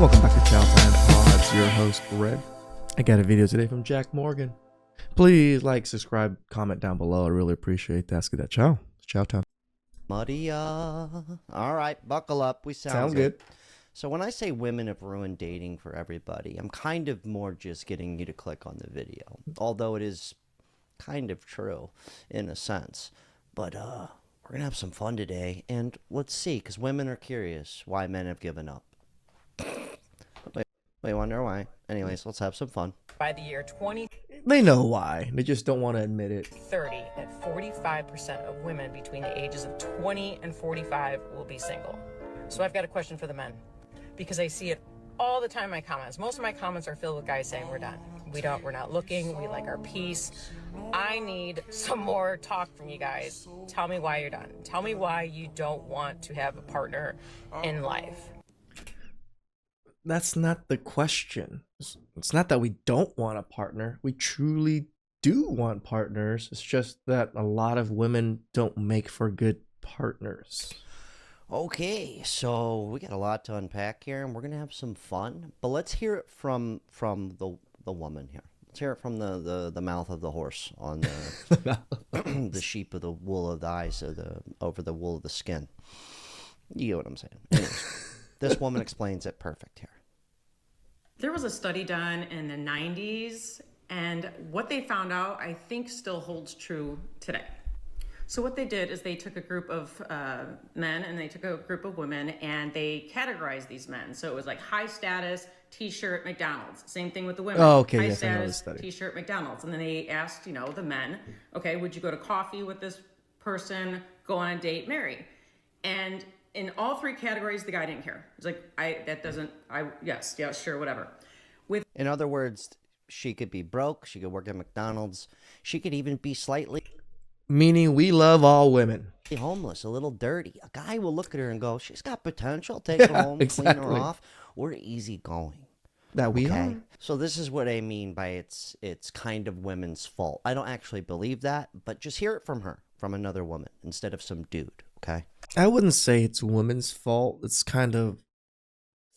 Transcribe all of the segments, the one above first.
Welcome back to Chow Time Pods, your host, Red. I got a video today from Jack Morgan. Please like, subscribe, comment down below. I really appreciate that. Let's get that chow. It's chow time. Muddy, all right, buckle up. We sound good. So when I say women have ruined dating for everybody, I'm kind of more just getting you to click on the video. Although it is kind of true in a sense. But we're going to have some fun today. And let's see, because women are curious why men have given up. They wonder why. Anyways, let's have some fun. By the year 2030, They know why. They just don't want to admit it. that 45% of women between the ages of 20 and 45 will be single. So I've got a question for the men, because I see it all the time in my comments. Most of my comments are filled with guys saying we're done. We're not looking. We like our peace. I need some more talk from you guys. Tell me why you're done. Tell me why you don't want to have a partner in life. That's not the question. It's not that we don't want a partner. We truly do want partners. It's just that a lot of women don't make for good partners. Okay, so we got a lot to unpack here, and we're gonna have some fun. But let's hear it from the woman here. Let's hear it from the mouth of the horse on the the sheep of the wool of the eyes of over the wool of the skin. You get what I'm saying. Anyways, this woman explains it perfect here. There was a study done in the 90s, and what they found out, I think, still holds true today. So what they did is they took a group of men and they took a group of women and they categorized these men. So it was like high status, t-shirt, McDonald's. Same thing with the women. Oh, okay, high yes, I know this status, study. t-shirt, McDonald's. And then they asked, the men, okay, would you go to coffee with this person, go on a date, marry? And in all three categories, the guy didn't care. He's like, yes, sure, whatever. In other words, she could be broke. She could work at McDonald's. She could even be slightly Meaning we love all women. homeless, a little dirty. A guy will look at her and go, she's got potential. Take her home, clean her exactly. off. We're easygoing. That we Okay. are. So this is what I mean by it's kind of women's fault. I don't actually believe that, but just hear it from her, from another woman, instead of some dude. Okay. I wouldn't say it's women's fault. It's kind of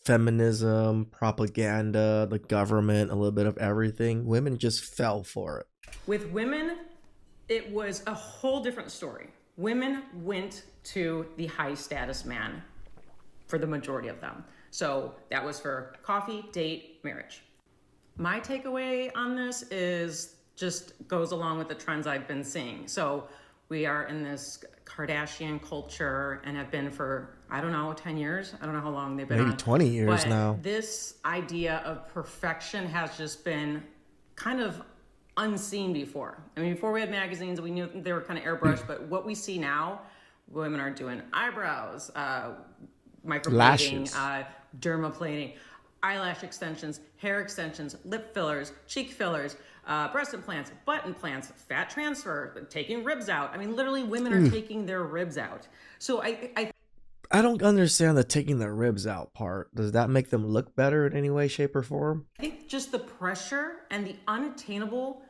feminism, propaganda, the government, a little bit of everything. Women just fell for it. With women, it was a whole different story. Women went to the high status man for the majority of them. So that was for coffee, date, marriage. My takeaway on this is just goes along with the trends I've been seeing. So we are in this Kardashian culture and have been for, 10 years. I don't know how long they've been Maybe on. 20 years But now. this idea of perfection has just been kind of unseen before. I mean, before we had magazines, we knew they were kind of airbrushed, but what we see now, women are doing eyebrows, microblading, Lashes. dermaplaning, eyelash extensions, hair extensions, lip fillers, cheek fillers, breast implants, butt implants, fat transfer, taking ribs out. I mean, literally women are taking their ribs out. So I don't understand the taking the ribs out part. Does that make them look better in any way, shape, or form? I think just the pressure and the unattainable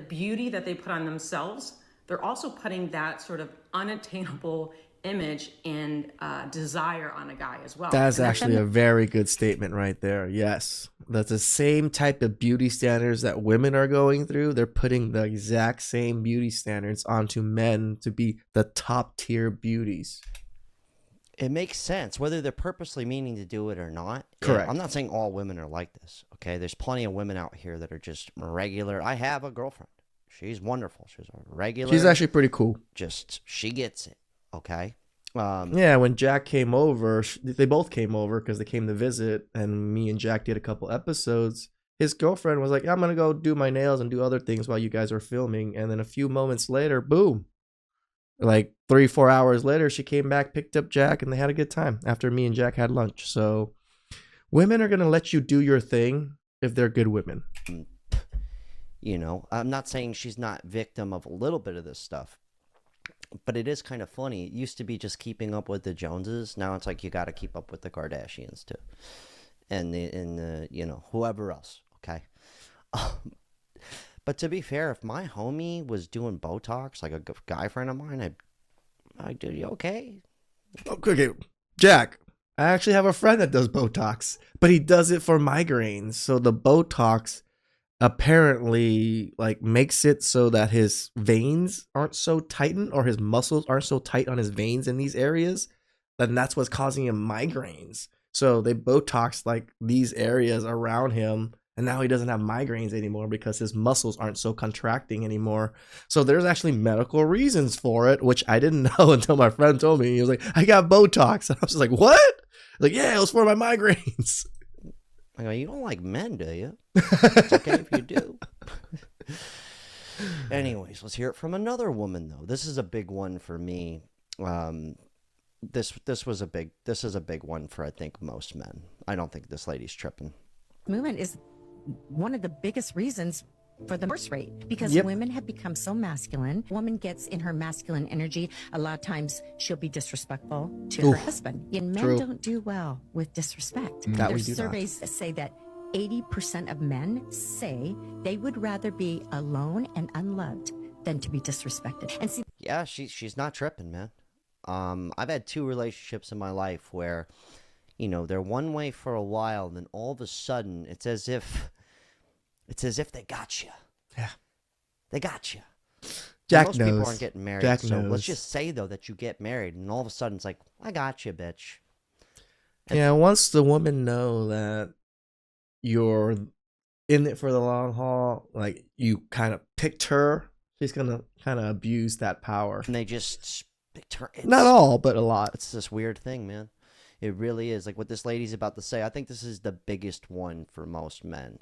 beauty that they put on themselves, they're also putting that sort of unattainable image and desire on a guy as well. That's And actually a very good statement right there. Yes. That's the same type of beauty standards that women are going through. They're putting the exact same beauty standards onto men to be the top tier beauties. It makes sense, whether they're purposely meaning to do it or not. Correct. I'm not saying all women are like this, okay? There's plenty of women out here that are just regular. I have a girlfriend. She's wonderful. She's a regular. She's actually pretty cool. Just, she gets it, okay? Yeah, when Jack came over, they both came over because they came to visit, and me and Jack did a couple episodes. His girlfriend was like, I'm going to go do my nails and do other things while you guys are filming. And then a few moments later, boom. Like 3-4 hours later, she came back, picked up Jack, and they had a good time after me and Jack had lunch. So women are going to let you do your thing if they're good women. I'm not saying she's not victim of a little bit of this stuff, but it is kind of funny. It used to be just keeping up with the Joneses. Now it's like you got to keep up with the Kardashians too, and whoever else. Okay. But to be fair, if my homie was doing Botox, like a guy friend of mine, I'd do, you okay? Okay, Jack, I actually have a friend that does Botox, but he does it for migraines. So the Botox apparently like makes it so that his veins aren't so tightened or his muscles aren't so tight on his veins in these areas. And that's what's causing him migraines. So they Botox like these areas around him, and now he doesn't have migraines anymore because his muscles aren't so contracting anymore. So there's actually medical reasons for it, which I didn't know until my friend told me. He was like, I got Botox. And I was just like, what? Like, yeah, it was for my migraines. I go, you don't like men, do you? It's okay if you do. Anyways, let's hear it from another woman, though. This is a big one for me. This is a big one for, I think, most men. I don't think this lady's tripping. Movement is one of the biggest reasons for the divorce rate, because women have become so masculine. A woman gets in her masculine energy. A lot of times she'll be disrespectful to her husband. And men don't do well with disrespect. There's surveys that say that 80% of men say they would rather be alone and unloved than to be disrespected. And see, yeah, she's not tripping, man. I've had 2 relationships in my life where, you know, they're one way for a while, and then all of a sudden it's as if they got you. Yeah. They got you. Jack Most knows. people aren't getting married. Jack so knows. let's just say, though, that you get married, and all of a sudden it's like, I got you, bitch. Yeah, once the women know that you're in it for the long haul, like you kind of picked her, she's gonna kind of abuse that power. And they just not all, but a lot. It's this weird thing, man. It really is. Like what this lady's about to say, I think this is the biggest one for most men.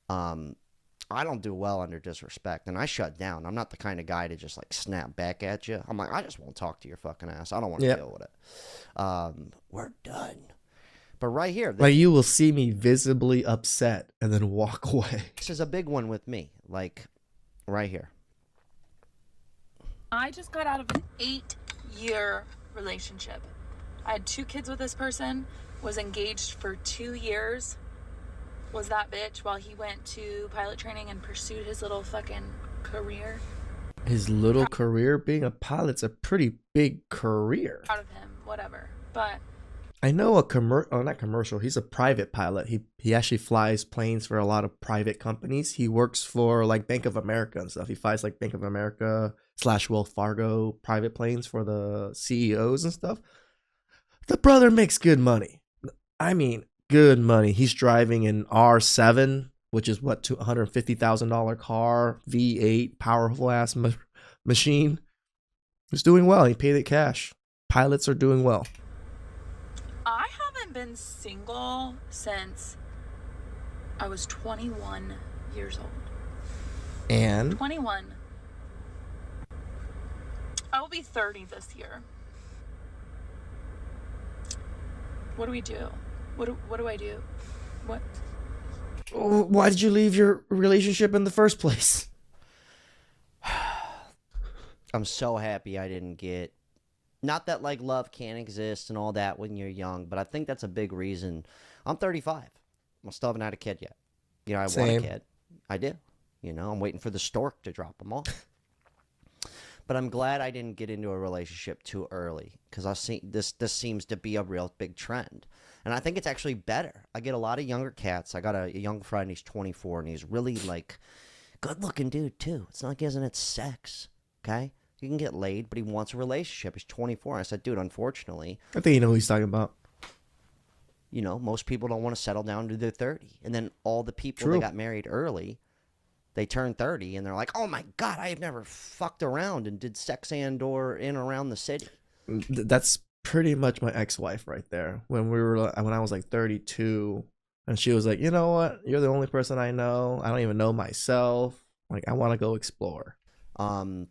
I don't do well under disrespect, and I shut down. I'm not the kind of guy to just like snap back at you. I'm like, I just won't talk to your fucking ass. I don't want to deal with it. We're done. But right here, like you will see me visibly upset and then walk away. This is a big one with me. Like right here. I just got out of an 8-year relationship. I had 2 kids with this person, was engaged for 2 years, was that bitch while he went to pilot training and pursued his little fucking career. His little career? Being a pilot's a pretty big career. Out of him, whatever. But I know not commercial. He's a private pilot. He actually flies planes for a lot of private companies. He works for like Bank of America and stuff. He flies like Bank of America / Wells Fargo private planes for the CEOs and stuff. The brother makes good money. I mean, good money. He's driving an R7, which is what, $150,000 car, V8, powerful ass machine. He's doing well. He paid it cash. Pilots are doing well. I haven't been single since I was 21 years old. And 21. I will be 30 this year. What do we do? What do I do? What? why did you leave your relationship in the first place? I'm so happy I didn't get, not that like love can't exist and all that when you're young, but I think that's a big reason. I'm 35. I still haven't had a kid yet. You know, I want a kid. I do. You know, I'm waiting for the stork to drop them off. But I'm glad I didn't get into a relationship too early, because I see this seems to be a real big trend. And I think it's actually better. I get a lot of younger cats. I got a young friend, he's 24, and he's really like good looking dude too. It's not like he hasn't had sex. Okay? He can get laid, but he wants a relationship. He's 24. I said, dude, unfortunately, I think you know who he's talking about. You know, most people don't want to settle down to their 30. And then all the people that got married early, they turn 30 and they're like, oh my God, I have never fucked around and did sex and or in around the city. That's pretty much my ex-wife right there. When I was like 32 and she was like, you know what? You're the only person I know. I don't even know myself. Like, I want to go explore. God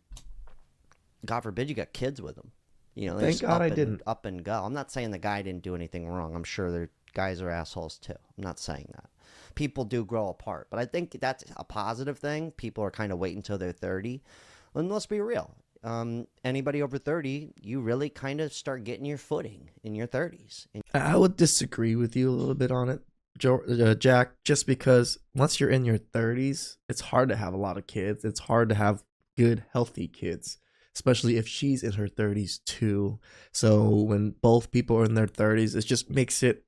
forbid you got kids with them. You know, thank God I didn't. Up and go. I'm not saying the guy didn't do anything wrong. I'm sure their guys are assholes too. I'm not saying that. People do grow apart, but I think that's a positive thing. People are kind of waiting until they're 30. And let's be real. Anybody over 30, you really kind of start getting your footing in your 30s. I would disagree with you a little bit on it, Jack, just because once you're in your 30s, it's hard to have a lot of kids. It's hard to have good, healthy kids. especially if she's in her 30s too. So when both people are in their 30s, it just makes it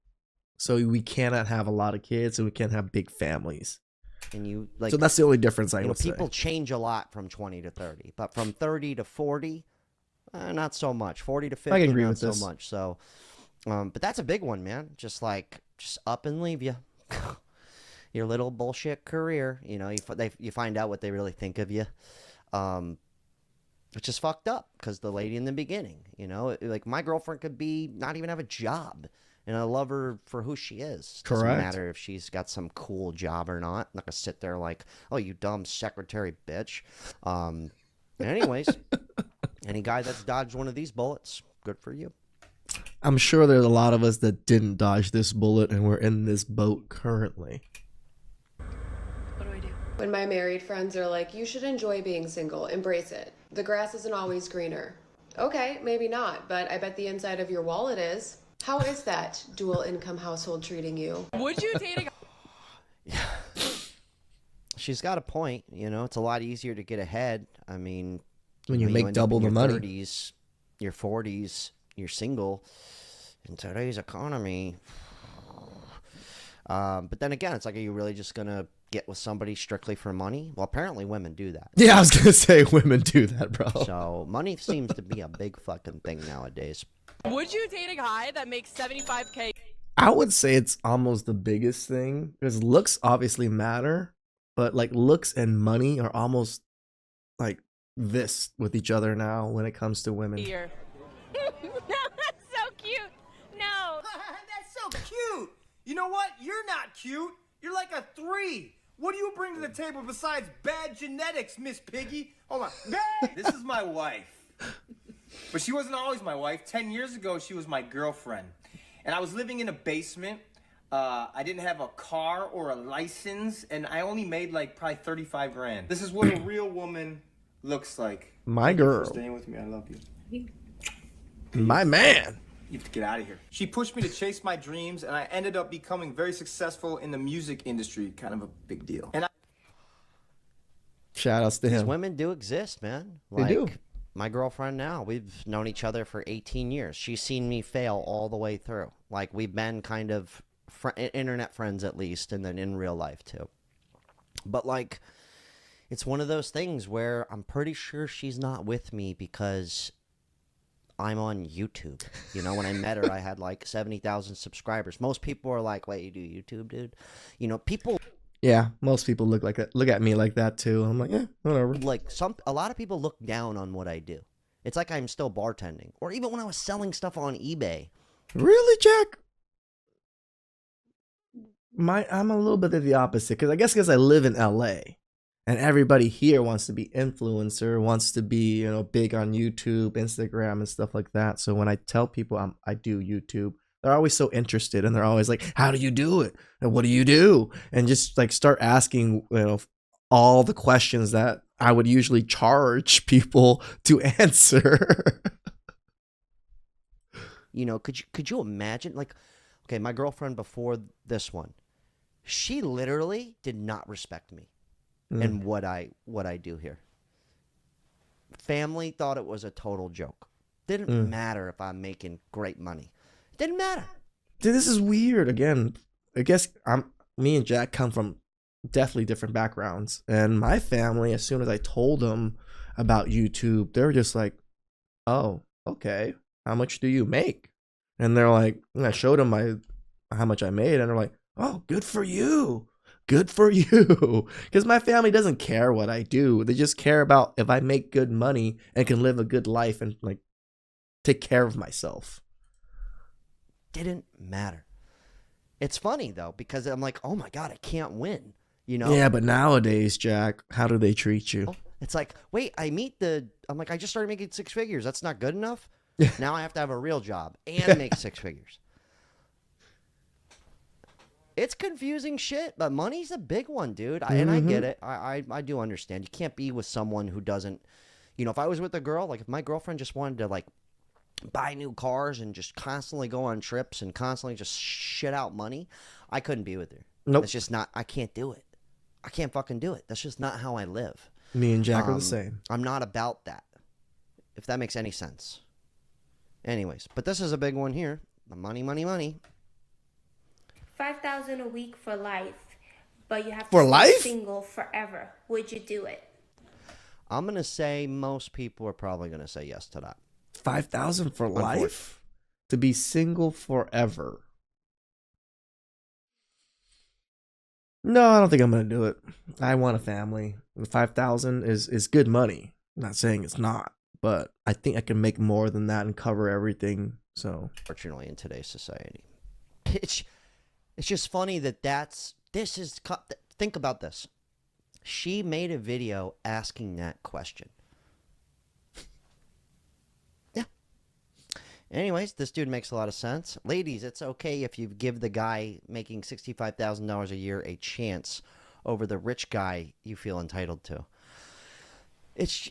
so we cannot have a lot of kids and we can't have big families. And you like, so that's the only difference I would people say. change a lot from 20 to 30, but from 30 to 40, not so much. 40 to 50, I can agree not with so this. much. So, but that's a big one, man. Just up and leave you. Your little bullshit career. You know, you find out what they really think of you, which is fucked up. Because the lady in the beginning, you know, like my girlfriend could be not even have a job. And I love her for who she is. Doesn't Correct. matter if she's got some cool job or not. I'm not gonna sit there like, oh, you dumb secretary bitch. Anyways, any guy that's dodged one of these bullets, good for you. I'm sure there's a lot of us that didn't dodge this bullet and we're in this boat currently. What do I do? When my married friends are like, you should enjoy being single, embrace it. The grass isn't always greener. Okay, maybe not, but I bet the inside of your wallet is. How is that dual income household treating you? Would you date a She's got a point. You know, it's a lot easier to get ahead. I mean, When you make end up double in the your money. 30s, your 40s, you're single. In today's economy. But then again, it's like, are you really just going to get with somebody strictly for money? Well, apparently women do that. Yeah, I was going to say women do that, bro. So money seems to be a big fucking thing nowadays. Would you date a guy that makes $75K? I would say it's almost the biggest thing because looks obviously matter, but like looks and money are almost like this with each other now when it comes to women. Year. No, that's so cute. No. That's so cute. You know what? You're not cute. You're like a 3. What do you bring to the table besides bad genetics, Miss Piggy? Hold on. This is my wife. But she wasn't always my wife. 10 years ago, she was my girlfriend. And I was living in a basement. I didn't have a car or a license. And I only made like probably 35 grand. This is what a real woman looks like. My Thank you girl. for staying with me. I love you. My man. You have to get out of here. She pushed me to chase my dreams, and I ended up becoming very successful in the music industry. Kind of a big deal. And Shout outs to These him. women do exist, man. They do. My girlfriend now, we've known each other for 18 years. She's seen me fail all the way through. Like, we've been kind of internet friends at least, and then in real life too. But like, it's one of those things where I'm pretty sure she's not with me because I'm on YouTube. You know, when I met her, I had like 70,000 subscribers. Most people are like, wait, you do YouTube, dude? You know, people... Yeah, most people look like that. Look at me like that too. I'm like, whatever. Like a lot of people look down on what I do. It's like I'm still bartending, or even when I was selling stuff on eBay. Really, Jack? I'm a little bit of the opposite because I live in LA, and everybody here wants to be influencer, wants to be big on YouTube, Instagram, and stuff like that. So when I tell people I do YouTube, they're always so interested, and they're always like, "How do you do it? And what do you do?" And just like start asking, all the questions that I would usually charge people to answer. Could you imagine? Like, okay, my girlfriend before this one, she literally did not respect me and what I do here. Family thought it was a total joke. Didn't matter if I'm making great money. Didn't matter. Dude, this is weird. Again, I guess me and Jack come from definitely different backgrounds. And my family, as soon as I told them about YouTube, they were just like, oh, okay. How much do you make? And they're like, and I showed them how much I made. And they're like, oh, good for you. Good for you. Because my family doesn't care what I do. They just care about if I make good money and can live a good life and like take care of myself. Didn't matter. It's funny though, because I'm like, oh my God, I can't win. Yeah, but nowadays, Jack, how do they treat you? It's like, wait, I'm like, I just started making 6 figures. That's not good enough. Now I have to have a real job and make 6 figures. It's confusing shit, but money's a big one, dude. And I get it. I do understand. You can't be with someone who doesn't, if I was with a girl, like if my girlfriend just wanted to like buy new cars and just constantly go on trips and constantly just shit out money, I couldn't be with her. Nope. It's just not, I can't do it. I can't fucking do it. That's just not how I live. Me and Jack are the same. I'm not about that. if that makes any sense. Anyways, but this is a big one here. The money, money, money. $5,000 a week for life, but you have to For stay life? single forever. Would you do it? I'm going to say most people are probably going to say yes to that. 5,000 for life? To be single forever? No, I don't think I'm gonna do it. I want a family. 5,000 is good money. I'm not saying it's not, but I think I can make more than that and cover everything. So, Fortunately, in today's society, it's just funny that think about this. She made a video asking that question. Yeah. Anyways, this dude makes a lot of sense. Ladies, it's okay if you give the guy making $65,000 a year a chance over the rich guy you feel entitled to. It's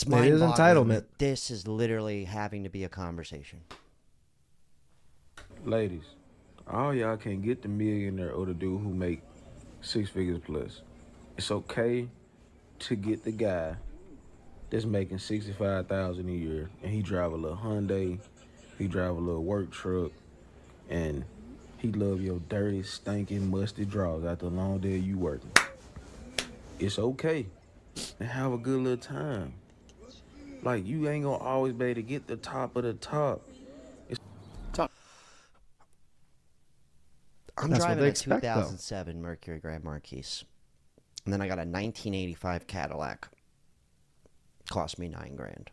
mind-boggling. entitlement. This is literally having to be a conversation. Ladies, all y'all can't get the millionaire or the dude who make 6 figures plus. It's okay to get the guy that's making $65,000 a year and he drive a little Hyundai, he drive a little work truck, and he love your dirty, stinking, musty drawers after a long day of you working. It's okay. And have a good little time. Like, you ain't gonna always be able to get the top of the top. I'm That's what driving they a expect, though. 2007 Mercury Grand Marquis. And then I got a 1985 Cadillac. Cost me $9,000.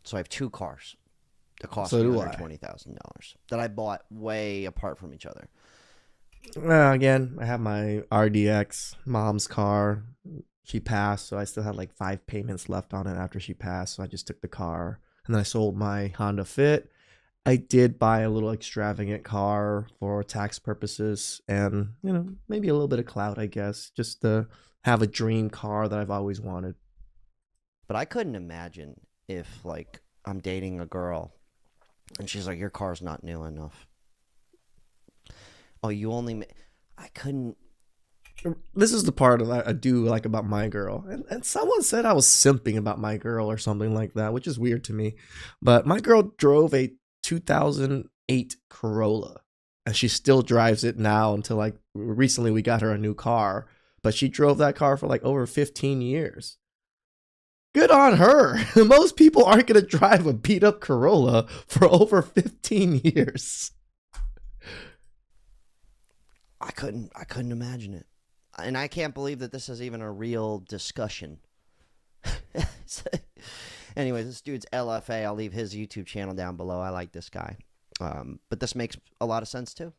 So I have 2 cars that cost me under $20,000 that I bought way apart from each other. well, again, I have my RDX, mom's car. She passed, so I still had like 5 payments left on it after she passed. So I just took the car, and then I sold my Honda Fit. I did buy a little extravagant car for tax purposes and, maybe a little bit of clout, I guess, just to have a dream car that I've always wanted. But I couldn't imagine if, like, I'm dating a girl and she's like, your car's not new enough. Oh, you only... I couldn't... This is the part that I do like about my girl. And someone said I was simping about my girl or something like that, which is weird to me. But my girl drove a 2008 Corolla, and she still drives it now until, like, recently we got her a new car. But she drove that car for like over 15 years. Good on her. Most people aren't going to drive a beat up Corolla for over 15 years. I couldn't imagine it. And I can't believe that this is even a real discussion. Anyway, this dude's LFA. I'll leave his YouTube channel down below. I like this guy. But this makes a lot of sense too.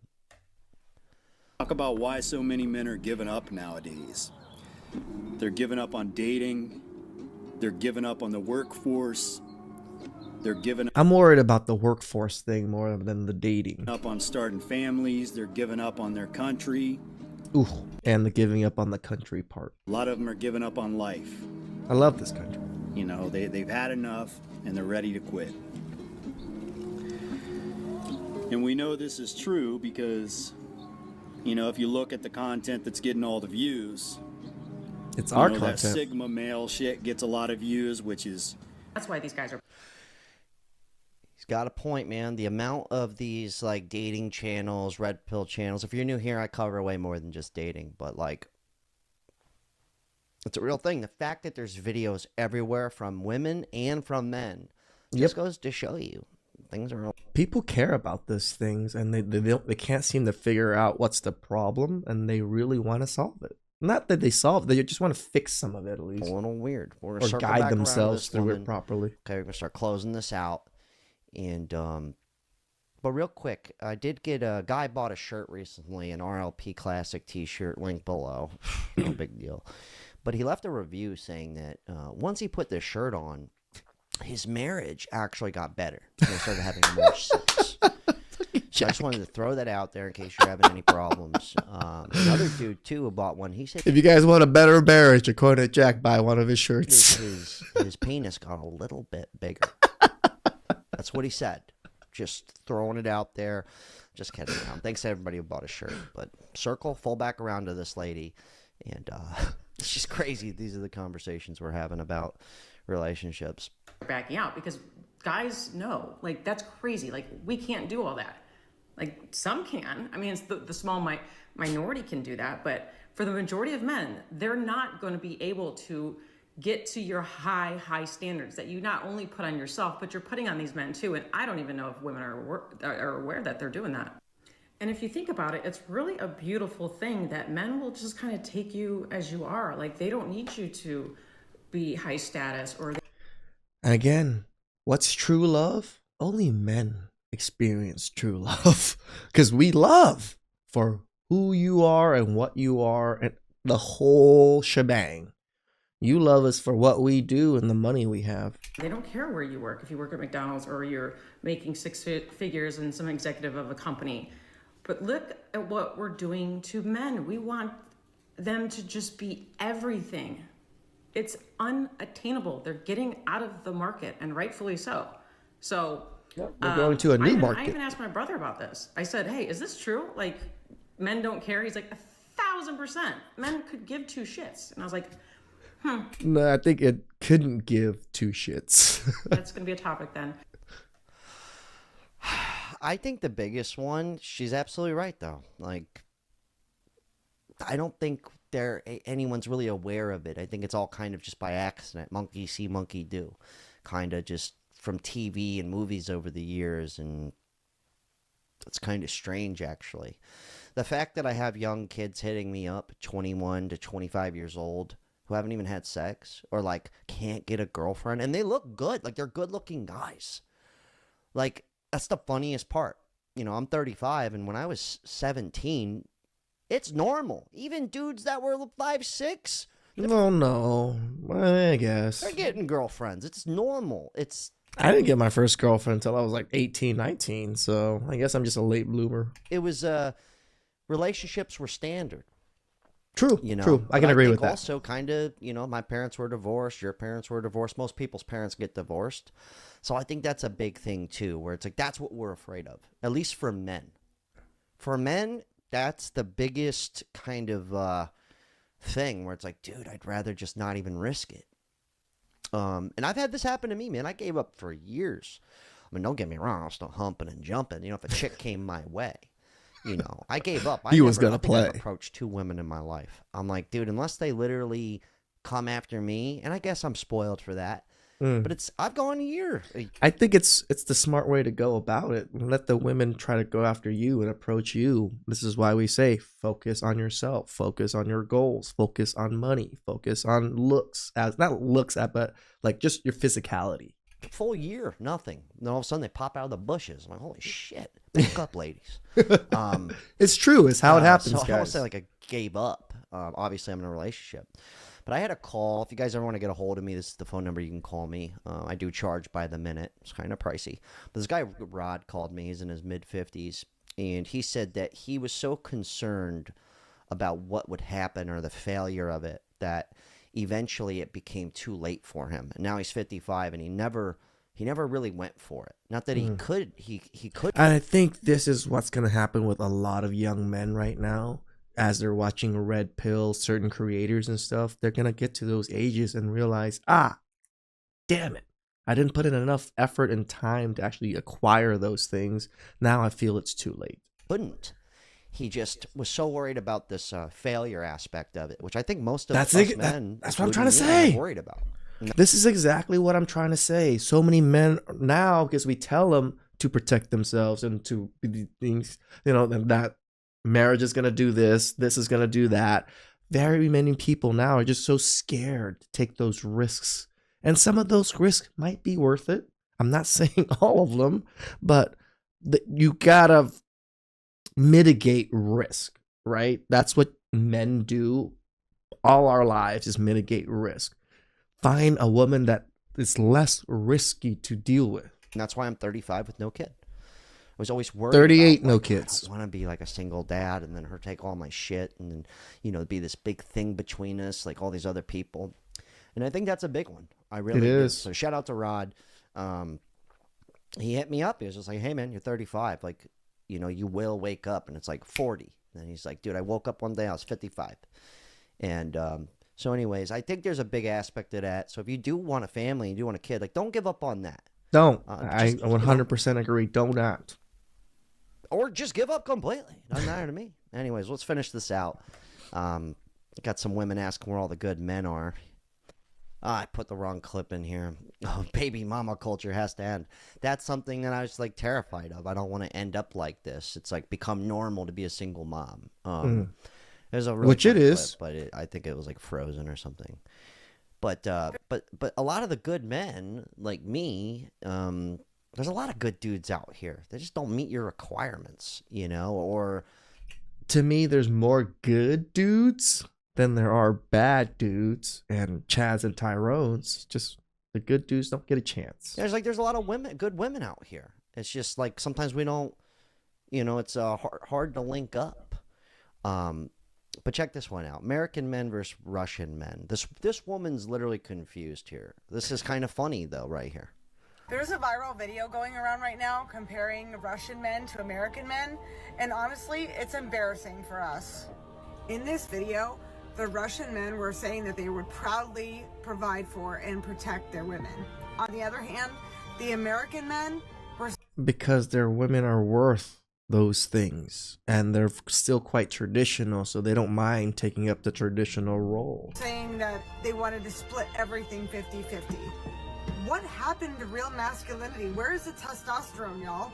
Talk about why so many men are giving up nowadays. They're giving up on dating. They're giving up on the workforce. They're giving I'm worried about the workforce thing more than the dating. up on starting families. They're giving up on their country. Ooh, and the giving up on the country part. A lot of them are giving up on life. I love this country. You know, they've had enough and they're ready to quit. And we know this is true because, if you look at the content that's getting all the views, It's our that content. Sigma male shit gets a lot of views, which is... That's why these guys are. He's got a point, man. The amount of these, like, dating channels, red pill channels. If you're new here, I cover way more than just dating. But, like, it's a real thing. The fact that there's videos everywhere from women and from men just goes to show you things are... People care about these things, and they can't seem to figure out what's the problem, and they really want to solve it. Not that they solve it, they just want to fix some of it at least. A little weird. We're Or gonna circle guide back around to themselves this through woman. it properly. Okay, we're gonna start closing this out. And but real quick, I did get a guy bought a shirt recently, an RLP Classic T-shirt, link below. No big deal. But he left a review saying that once he put this shirt on, his marriage actually got better. They started having more sex. So I just wanted to throw that out there in case you're having any problems. Another dude too who bought one. He said, If you guys want a better marriage, according to Jack, buy one of his shirts. his penis got a little bit bigger. That's what he said. Just throwing it out there. Just kidding around. Thanks to everybody who bought a shirt. But circle, full back around to this lady. And it's just crazy. These are the conversations we're having about relationships. backing out because guys know, like, that's crazy. Like, we can't do all that. Like, some can. I mean, it's the small minority can do that, but for the majority of men, they're not going to be able to get to your high standards that you not only put on yourself, but you're putting on these men too. And I don't even know if women are aware that they're doing that. And if you think about it, it's really a beautiful thing that men will just kind of take you as you are. Like, they don't need you to be high status or. And again, what's true love? Only men experience true love because we love for who you are and what you are and the whole shebang. You love us for what we do and the money we have. They don't care where you work. If you work at McDonald's or you're making six figures and some executive of a company. But look at what we're doing to men. We want them to just be everything. It's unattainable. They're getting out of the market, and rightfully so. So we're going to a new market. I even asked my brother about this. I said, hey, is this true? Like, men don't care? He's like, 1,000%. Men could give two shits. And I was like, No, I think it couldn't give two shits. That's going to be a topic then. I think the biggest one, she's absolutely right, though. Like, I don't think anyone's really aware of it. I think it's all kind of just by accident. Monkey see, monkey do. Kind of just from TV and movies over the years, and it's kind of strange, actually. The fact that I have young kids hitting me up, 21 to 25 years old, who haven't even had sex or, like, can't get a girlfriend, and they look good. Like, they're good-looking guys. Like, that's the funniest part. You know, I'm 35, and when I was 17, it's normal. Even dudes that were 5'6", No, I guess. they're getting girlfriends. It's normal. I didn't get my first girlfriend until I was like 18, 19, so I guess I'm just a late bloomer. It was, relationships were standard. True, You know, true. I but can agree think with that. Also, kind of, you know, my parents were divorced. Your parents were divorced. Most people's parents get divorced. So I think that's a big thing, too, where it's like that's what we're afraid of, at least for men. For men, that's the biggest kind of thing where it's like, dude, I'd rather just not even risk it. And I've had this happen to me, man. I gave up for years. I mean, don't get me wrong. I was still humping and jumping. You know, if a chick came my way. You know, I gave up. He was gonna play. I've approached two women in my life. I'm like, dude, unless they literally come after me, and I guess I'm spoiled for that. But I've gone a year. I think it's the smart way to go about it. Let the women try to go after you and approach you. This is why we say focus on yourself, focus on your goals, focus on money, focus on looks, but like just your physicality. Full year, nothing. Then all of a sudden they pop out of the bushes. I'm like, holy shit, pick up, ladies. It's true. It's how it happens, so guys. I won't say like I gave up. Obviously, I'm in a relationship. But I had a call. If you guys ever want to get a hold of me, this is the phone number you can call me. I do charge by the minute. It's kind of pricey. But this guy, Rod, called me. He's in his mid-50s. And he said that he was so concerned about what would happen or the failure of it that eventually it became too late for him. And now he's 55 and he never really went for it. Not that he could. He could. I think this is what's going to happen with a lot of young men right now. As they're watching Red Pill, certain creators and stuff, they're going to get to those ages and realize, damn it. I didn't put in enough effort and time to actually acquire those things. Now I feel it's too late. Couldn't. He just was so worried about this failure aspect of it, which I think most of That's us it. men, That's what I'm trying to including me, say. are worried about. This is exactly what I'm trying to say. So many men now, because we tell them to protect themselves and to be things, you know, that marriage is going to do this is going to do that. Very many people now are just so scared to take those risks. And some of those risks might be worth it. I'm not saying all of them, but you got to mitigate risk, right? That's what men do all our lives, is mitigate risk. Find a woman that is less risky to deal with. And that's why I'm 35 with no kid. I was always worried 38, about, no like, kids. I want to be like a single dad and then her take all my shit and then, you know, be this big thing between us, like all these other people. And I think that's a big one. I really do. is. So shout out to Rod. He hit me up. He was just like, hey, man, you're 35. Like, you know, you will wake up and it's like 40. And he's like, dude, I woke up one day, I was 55. And So, anyways, I think there's a big aspect to that. So, if you do want a family, you do want a kid, like, don't give up on that. Don't. I 100% agree. Do not. Or just give up completely. Doesn't matter to me. Anyways, let's finish this out. Got some women asking where all the good men are. I put the wrong clip in here. Oh, baby mama culture has to end. That's something that I was like terrified of. I don't want to end up like this. It's like become normal to be a single mom. There's a really Which it is, but I think it was like frozen or something. But a lot of the good men like me, there's a lot of good dudes out here. They just don't meet your requirements, you know. Or to me, there's more good dudes than there are bad dudes, and Chads and Tyrones. Just the good dudes don't get a chance. There's a lot of good women out here. It's just like sometimes we don't, you know, it's hard to link up. But check this one out: American men versus Russian men. This woman's literally confused here. This is kind of funny though, right here. There's a viral video going around right now comparing Russian men to American men, and honestly, it's embarrassing for us. In this video, the Russian men were saying that they would proudly provide for and protect their women. On the other hand, the American men were... Because their women are worth those things, and they're still quite traditional, so they don't mind taking up the traditional role. Saying that they wanted to split everything 50-50. What happened to real masculinity? Where is the testosterone, y'all?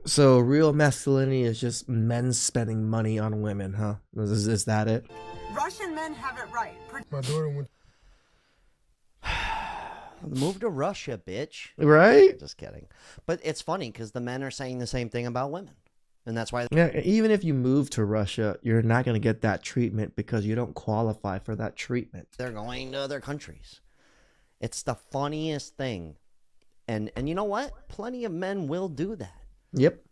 So real masculinity is just men spending money on women, huh? Is that it? Russian men have it right. My daughter went... Move to Russia, bitch. Right? Just kidding. But it's funny because the men are saying the same thing about women. And that's why... Yeah, even if you move to Russia, you're not going to get that treatment because you don't qualify for that treatment. They're going to other countries. It's the funniest thing. And you know what? Plenty of men will do that. Yep.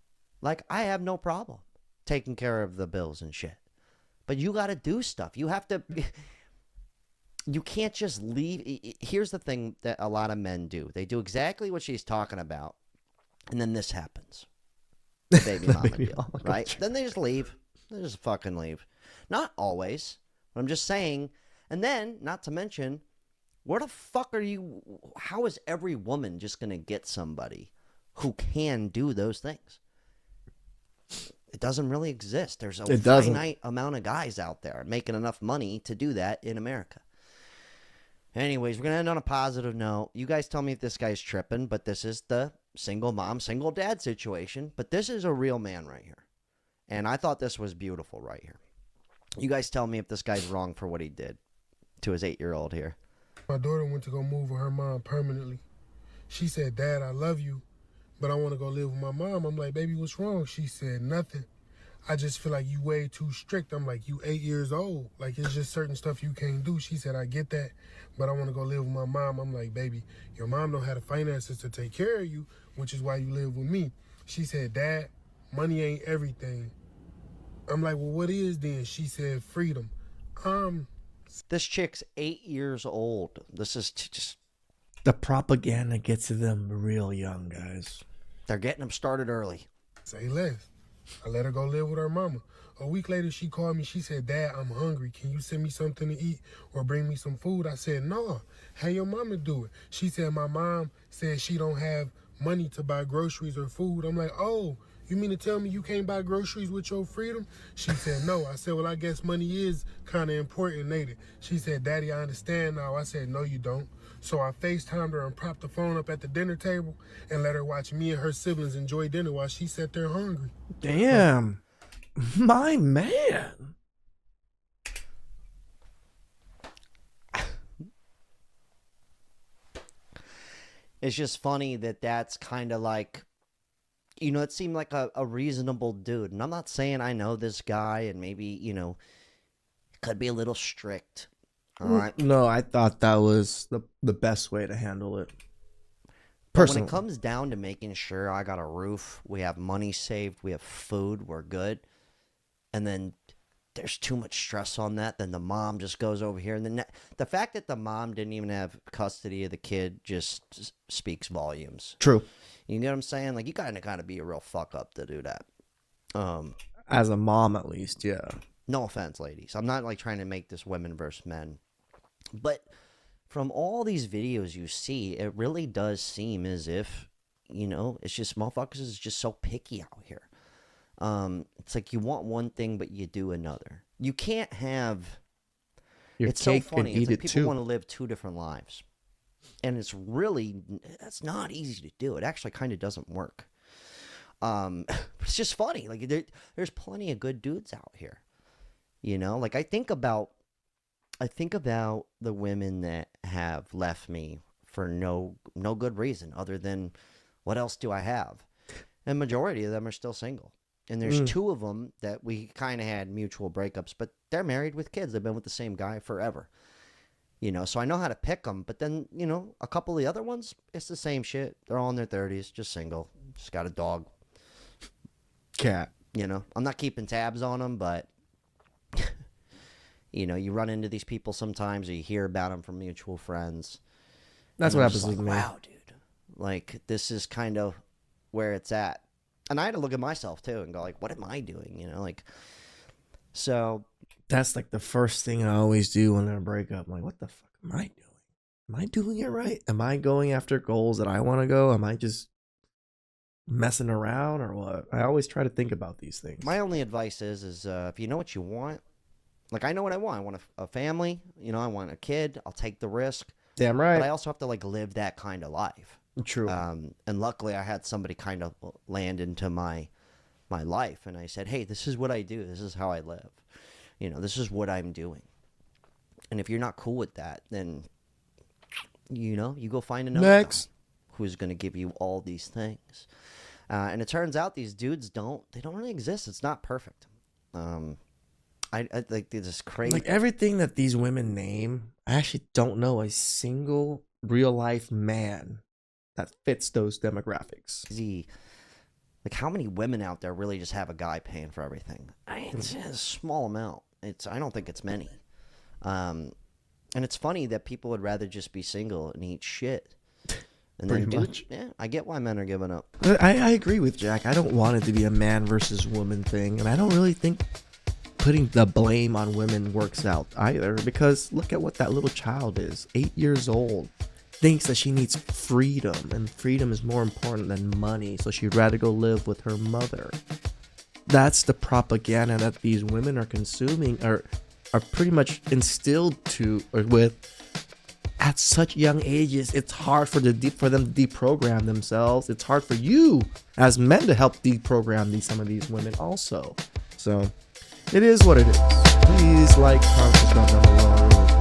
Like, I have no problem taking care of the bills and shit. But you got to do stuff. You have to... You can't just leave. Here's the thing that a lot of men do. They do exactly what she's talking about. And then this happens. The baby mama deal, right? Then they just leave. They just fucking leave. Not always. But I'm just saying. And then, not to mention, where the fuck are you? How is every woman just going to get somebody who can do those things? It doesn't really exist. There's a finite amount of guys out there making enough money to do that in America. Anyways, we're going to end on a positive note. You guys tell me if this guy's tripping, but this is the single mom, single dad situation. But this is a real man right here. And I thought this was beautiful right here. You guys tell me if this guy's wrong for what he did to his 8-year-old here. My daughter went to go move with her mom permanently. She said, "Dad, I love you, but I want to go live with my mom." I'm like, "Baby, what's wrong?" She said, "Nothing. I just feel like you way too strict." I'm like, "You 8 years old. Like, it's just certain stuff you can't do." She said, "I get that, but I want to go live with my mom." I'm like, "Baby, your mom don't have the finances to take care of you, which is why you live with me." She said, "Dad, money ain't everything." I'm like, "Well, what is then?" She said, "Freedom." This chick's 8 years old. This is just... The propaganda gets to them real young, guys. They're getting them started early. Say less. I let her go live with her mama. A week later, she called me. She said, "Dad, I'm hungry. Can you send me something to eat or bring me some food?" I said, "No. Have your mama do it." She said, "My mom said she don't have money to buy groceries or food." I'm like, "Oh, you mean to tell me you can't buy groceries with your freedom?" She said, "No." I said, "Well, I guess money is kind of important, ain't it?" She said, "Daddy, I understand now." I said, "No, you don't." So I FaceTimed her and propped the phone up at the dinner table and let her watch me and her siblings enjoy dinner while she sat there hungry. Damn. My man. It's just funny that that's kind of like, you know, it seemed like a reasonable dude. And I'm not saying I know this guy and maybe, you know, could be a little strict. All right. No, I thought that was the best way to handle it. Personally. When it comes down to making sure I got a roof, we have money saved, we have food, we're good, and then there's too much stress on that, then the mom just goes over here. And then the fact that the mom didn't even have custody of the kid just speaks volumes. True. You know what I'm saying? Like, you kind of be a real fuck up to do that. As a mom, at least, yeah. No offense, ladies. I'm not like trying to make this women versus men. But from all these videos you see, it really does seem as if, it's just motherfuckers is just so picky out here. It's like you want one thing, but you do another. You can't have... Your it's so cake funny. and eat It's like it people too. want to live two different lives. And that's not easy to do. It actually kind of doesn't work. It's just funny. Like there's plenty of good dudes out here. Like I think about the women that have left me for no good reason other than what else do I have? And majority of them are still single. And there's two of them that we kind of had mutual breakups, but they're married with kids. They've been with the same guy forever. So I know how to pick them. But then, a couple of the other ones, it's the same shit. They're all in their 30s, just single, just got a dog. Cat. I'm not keeping tabs on them, but, you run into these people sometimes or you hear about them from mutual friends. That's what happens with me. Wow, dude. Like, this is kind of where it's at. And I had to look at myself, too, and go, like, what am I doing? So... That's like the first thing I always do when I break up. I'm like, what the fuck am I doing? Am I doing it right? Am I going after goals that I want to go? Am I just messing around or what? I always try to think about these things. My only advice is if you know what you want, like I know what I want. I want a family. I want a kid. I'll take the risk. Damn right. But I also have to like live that kind of life. True. And luckily I had somebody kind of land into my life. And I said, hey, this is what I do. This is how I live. This is what I'm doing. And if you're not cool with that, then, you go find another guy who's going to give you all these things. And it turns out these dudes don't really exist. It's not perfect. I like this crazy. Like everything that these women name, I actually don't know a single real life man that fits those demographics. Like how many women out there really just have a guy paying for everything? It's a small amount. I don't think it's many. And it's funny that people would rather just be single and eat shit. And Pretty then much. Yeah, I get why men are giving up. I agree with Jack. I don't want it to be a man versus woman thing. And I don't really think putting the blame on women works out either. Because look at what that little child is. 8 years old. Thinks that she needs freedom. And freedom is more important than money. So she'd rather go live with her mother. That's the propaganda that these women are consuming, are pretty much instilled with at such young ages. It's hard for them to deprogram themselves. It's hard for you as men to help deprogram some of these women also. So it is what it is. Please like, comment, subscribe down below.